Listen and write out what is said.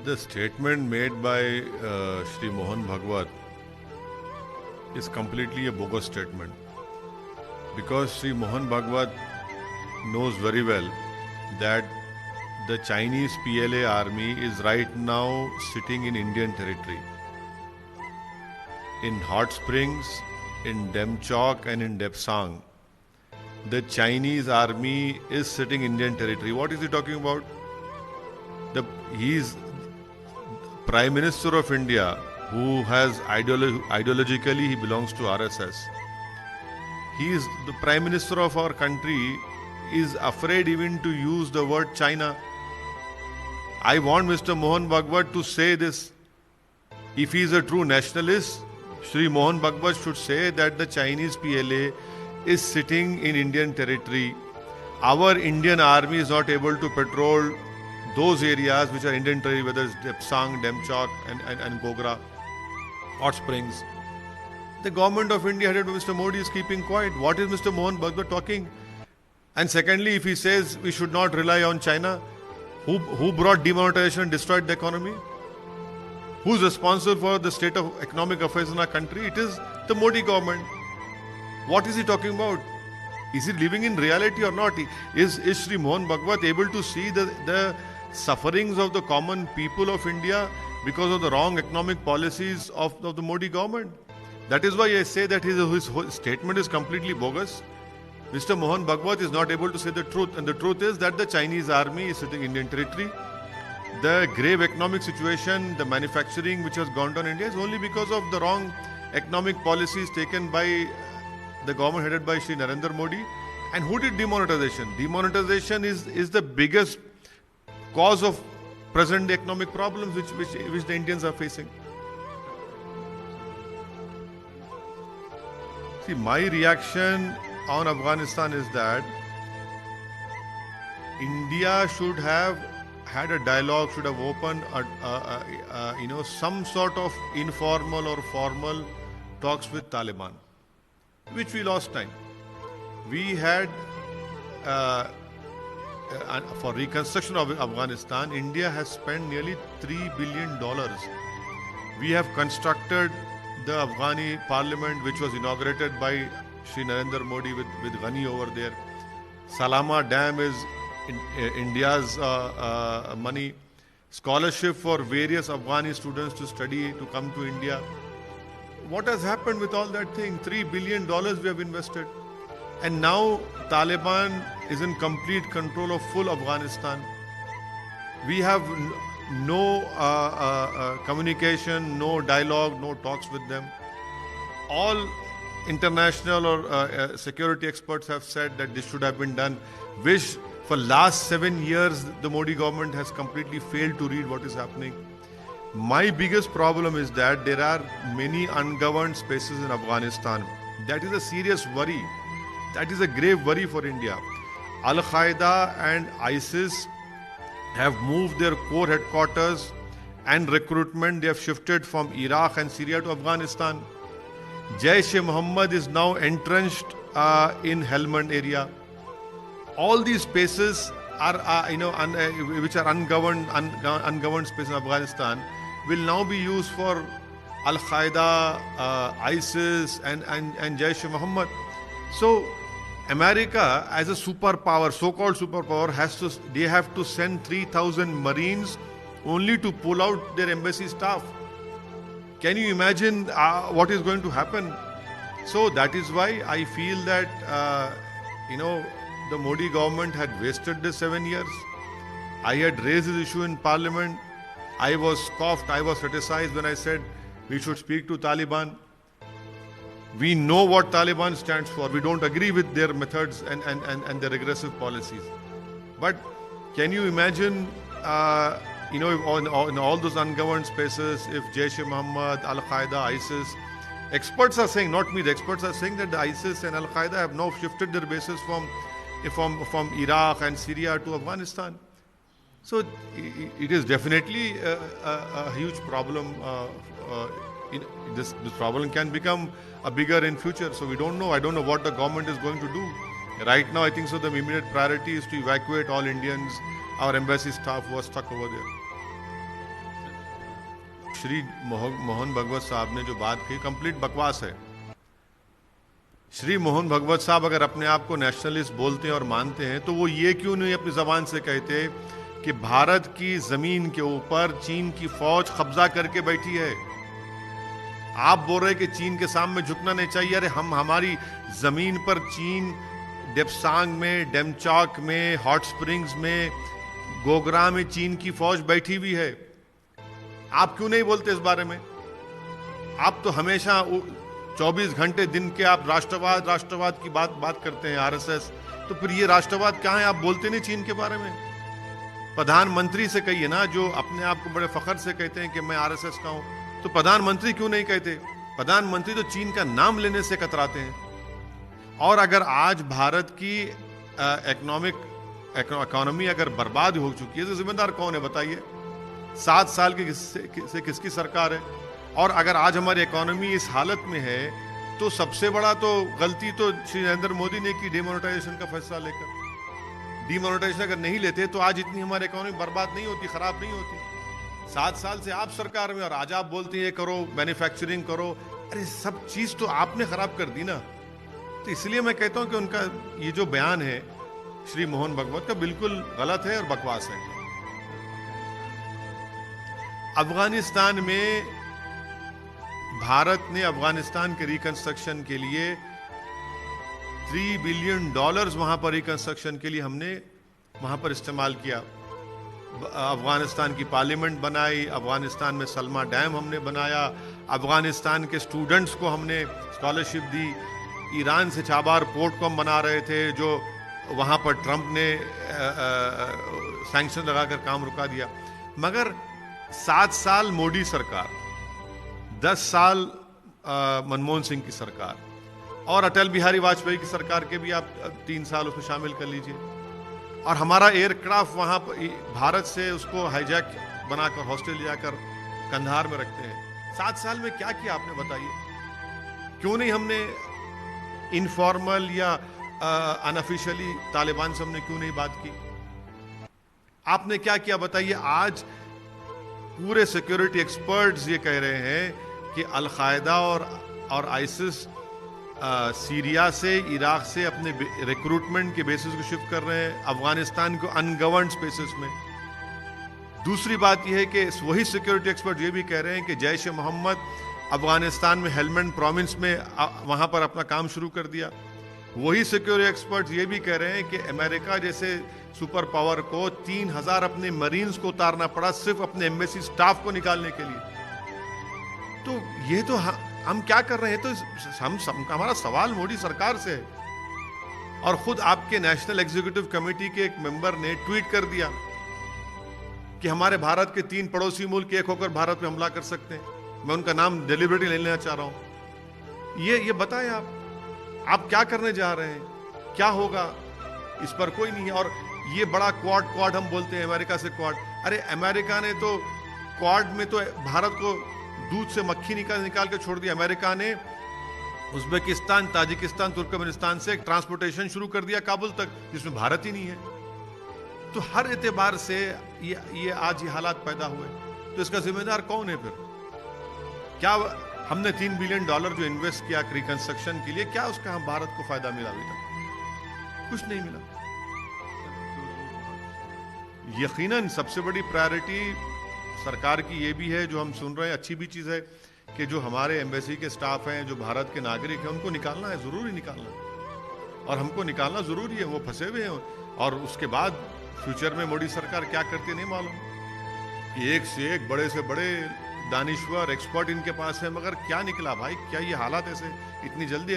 The statement made by Shri Mohan Bhagwat is completely a bogus statement, because Shri Mohan Bhagwat knows very well that the Chinese PLA army is right now sitting in Indian territory, in Hot Springs, in Demchok and in Depsang. The Chinese army is sitting in Indian territory. What is he talking about? He is Prime Minister of India, who has ideologically he belongs to RSS. He is the Prime Minister of our country, is afraid even to use the word China. I want Mr. Mohan Bhagwat to say this. If he is a true nationalist, Shri Mohan Bhagwat should say that the Chinese PLA is sitting in Indian territory. Our Indian army is not able to patrol those areas which are Indian territory, whether it's Depsang, Demchok and Gogra, Hot Springs. The government of India headed by Mr. Modi is keeping quiet. What is Mr. Mohan Bhagwat talking? And secondly, if he says we should not rely on China, who brought demonetization and destroyed the economy? Who's responsible for the state of economic affairs in our country? It is the Modi government. What is he talking about? Is he living in reality or not? Is Shri Mohan Bhagwat able to see the sufferings of the common people of India because of the wrong economic policies of the Modi government? That is why I say that his statement is completely bogus. Mr. Mohan Bhagwat is not able to say the truth, and the truth is that the Chinese army is sitting in Indian territory. The grave economic situation, the manufacturing which has gone down in India is only because of the wrong economic policies taken by the government headed by Shri Narendra Modi. And who did demonetization? Demonetization is the biggest cause of present economic problems which the Indians are facing. See, my reaction on Afghanistan is that India should have had a dialogue, should have opened some sort of informal or formal talks with Taliban, which we lost time. We had for reconstruction of Afghanistan, India has spent nearly $3 billion. We have constructed the Afghani parliament, which was inaugurated by Shri Narendra Modi with Ghani over there. Salama Dam is India's money. Scholarship for various Afghani students to study, to come to India. What has happened with all that thing? $3 billion we have invested. And now Taliban is in complete control of full Afghanistan. We have no communication, no dialogue, no talks with them. All international or security experts have said that this should have been done, which for last 7 years the Modi government has completely failed to read what is happening. My biggest problem is that there are many ungoverned spaces in Afghanistan. That is a serious worry. That is a grave worry for India. Al-Qaeda and ISIS have moved their core headquarters and recruitment. They have shifted from Iraq and Syria to Afghanistan. Jaish-e-Mohammed is now entrenched in Helmand area. All these spaces are, which are ungoverned spaces in Afghanistan, will now be used for Al-Qaeda, ISIS, and Jaish-e-Mohammed. So, America, as a superpower, so-called superpower, they have to send 3,000 Marines only to pull out their embassy staff. Can you imagine what is going to happen? So that is why I feel that the Modi government had wasted the 7 years. I had raised this issue in Parliament. I was scoffed, I was criticized when I said we should speak to Taliban. We know what Taliban stands for. We don't agree with their methods and their aggressive policies. But can you imagine, in all those ungoverned spaces, if Jaish-e-Mohammed, Al-Qaeda, ISIS, experts are saying, not me, the experts are saying that the ISIS and Al-Qaeda have now shifted their bases from Iraq and Syria to Afghanistan. So it is definitely a huge problem. This problem can become a bigger in future. So we don't know. I don't know what the government is going to do. Right now, I think so the immediate priority is to evacuate all Indians, our embassy staff who are stuck over there. Shri Mohan भगवत साहब ने जो बात कही complete बकवास है। श्री मोहन भगवत साहब अगर अपने आप को नेशनलिस्ट बोलते हैं और मानते हैं तो वो ये क्यों नहीं अपनी जबान से कहते कि भारत की जमीन के ऊपर चीन की फौज कब्जा करके बैठी है। आप बोल रहे कि चीन के सामने झुकना नहीं चाहिए। अरे हमारी जमीन पर चीन डेप्सांग में, डेमचौक में, हॉट स्प्रिंग्स में, गोगरा में चीन की फौज बैठी हुई है। आप क्यों नहीं बोलते इस बारे में? आप तो हमेशा 24 घंटे दिन के आप राष्ट्रवाद की बात करते हैं, आरएसएस। तो फिर ये राष्ट्रवाद क्या है? आप बोलते नहीं चीन के बारे में। प्रधानमंत्री से कहिए ना, जो अपने आप को बड़े फख्र से कहते हैं कि मैं आरएसएस का हूं, तो प्रधानमंत्री क्यों नहीं कहते? प्रधानमंत्री तो चीन का नाम लेने से कतराते हैं। और अगर आज भारत की इकोनॉमी अगर बर्बाद हो चुकी है तो जिम्मेदार कौन है बताइए? 7 साल की किसकी सरकार है? और अगर आज हमारी इकोनॉमी इस हालत में है तो सबसे बड़ा तो गलती तो श्री नरेंद्र मोदी ने की डिमोनेटाइजेशन का फैसला लेकर। डिमोनेटाइजेशन अगर नहीं लेते तो आज इतनी हमारी इकोनॉमी बर्बाद नहीं होती, खराब नहीं होती। 7 साल से आप सरकार में और आज आप बोलते हैं ये करो, मैन्युफैक्चरिंग करो। अरे सब चीज तो आपने खराब कर दी ना। तो इसलिए मैं कहता हूं कि उनका ये जो बयान है श्री मोहन भगवत का बिल्कुल गलत है और बकवास है। अफगानिस्तान में भारत ने अफगानिस्तान के रिकंस्ट्रक्शन के लिए $3 बिलियन वहां पर रिकंस्ट्रक्शन के लिए हमने वहां पर इस्तेमाल किया। अफगानिस्तान की पार्लियामेंट बनाई, अफगानिस्तान में सलमा डैम हमने बनाया, अफगानिस्तान के स्टूडेंट्स को हमने स्कॉलरशिप दी। ईरान से चाबार पोर्ट को हम बना रहे थे जो वहाँ पर ट्रंप ने सैंक्शन लगाकर काम रुका दिया। मगर 7 साल मोदी सरकार, 10 साल मनमोहन सिंह की सरकार और अटल बिहारी वाजपेयी की सरकार के भी आप 3 साल उसमें शामिल कर लीजिए। और हमारा एयरक्राफ्ट वहाँ पर भारत से उसको हाईजैक बनाकर हॉस्टल जाकर कंधार में रखते हैं। 7 साल में क्या किया आपने बताइए? क्यों नहीं हमने इनफॉर्मल या अनऑफिशियली तालिबान से हमने क्यों नहीं बात की? आपने क्या किया बताइए? आज पूरे सिक्योरिटी एक्सपर्ट्स ये कह रहे हैं कि अल-कायदा और आइसिस सीरिया से, इराक से अपने रिक्रूटमेंट के बेसिस को शिफ्ट कर रहे हैं अफगानिस्तान को अनगवर्नड स्पेसेस में। दूसरी बात यह है कि वही सिक्योरिटी एक्सपर्ट ये भी कह रहे हैं कि जैश ए मोहम्मद अफगानिस्तान में हेलमंड प्रोविंस में वहां पर अपना काम शुरू कर दिया। वही सिक्योरिटी एक्सपर्ट ये भी कह रहे हैं कि अमेरिका जैसे सुपर पावर को 3000 अपने मरीन्स को उतारना पड़ा सिर्फ अपने एम्बेसी स्टाफ को निकालने के लिए। तो ये तो हम क्या कर रहे हैं? तो हमारा सवाल मोदी सरकार से है। और खुद आपके नेशनल एग्जीक्यूटिव कमेटी के एक मेंबर ने ट्वीट कर दिया कि हमारे भारत के 3 पड़ोसी मुल्क एक होकर भारत में हमला कर सकते हैं। मैं उनका नाम डेलिबरेटली ले लेना चाह रहा हूं। ये बताएं आप क्या करने जा रहे हैं? क्या होगा? इस पर कोई नहीं है। और ये बड़ा क्वाड हम बोलते हैं अमेरिका से क्वाड। अरे अमेरिका ने तो क्वाड में तो भारत को दूध से मक्खी निकाल के छोड़ दिया। अमेरिका ने उज्बेकिस्तान, ताजिकिस्तान, तुर्कमेनिस्तान से एक ट्रांसपोर्टेशन शुरू कर दिया काबुल तक, जिसमें भारत ही नहीं है। तो हर एतबार से ये आज ये हालात पैदा हुए। तो इसका जिम्मेदार कौन है फिर? क्या हमने $3 बिलियन जो इन्वेस्ट किया रिकंस्ट्रक्शन के लिए, क्या उसका हम भारत को फायदा मिला? अभी तक कुछ नहीं मिला। यकीनन सबसे बड़ी प्रायोरिटी सरकार की ये भी है, जो हम सुन रहे हैं, अच्छी भी चीज़ है कि जो हमारे एम्बेसी के स्टाफ हैं, जो भारत के नागरिक हैं, उनको निकालना है, ज़रूरी निकालना। और हमको निकालना ज़रूरी है, वो फंसे हुए हैं। और उसके बाद फ्यूचर में मोदी सरकार क्या करती है नहीं मालूम। एक से एक बड़े से बड़े दानिश्वर एक्सपर्ट इनके पास है, मगर क्या निकला भाई? क्या ये हालात ऐसे इतनी जल्दी